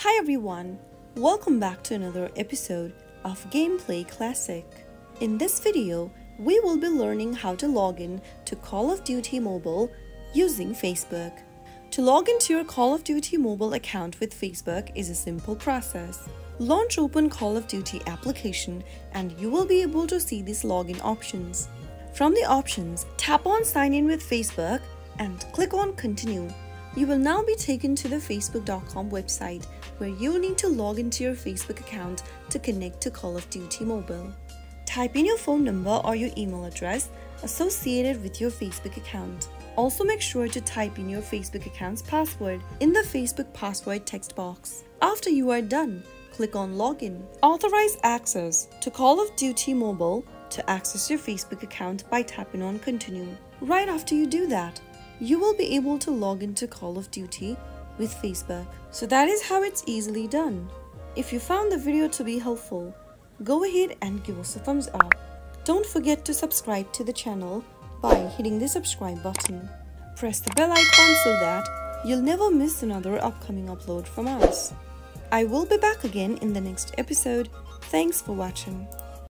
Hi everyone, welcome back to another episode of Gameplay Classic. In this video, we will be learning how to log in to Call of Duty Mobile using Facebook. To log into your Call of Duty Mobile account with Facebook is a simple process. Launch open Call of Duty application and you will be able to see these login options. From the options, tap on Sign in with Facebook and click on Continue. You will now be taken to the facebook.com website where you will need to log into your Facebook account to connect to Call of Duty Mobile. Type in your phone number or your email address associated with your Facebook account. Also make sure to type in your Facebook account's password in the Facebook password text box. After you are done, click on Login. Authorize access to Call of Duty Mobile to access your Facebook account by tapping on Continue. Right after you do that, you will be able to log into Call of Duty with Facebook. So that is how it's easily done. If you found the video to be helpful, go ahead and give us a thumbs up. Don't forget to subscribe to the channel by hitting the subscribe button. Press the bell icon so that you'll never miss another upcoming upload from us. I will be back again in the next episode. Thanks for watching.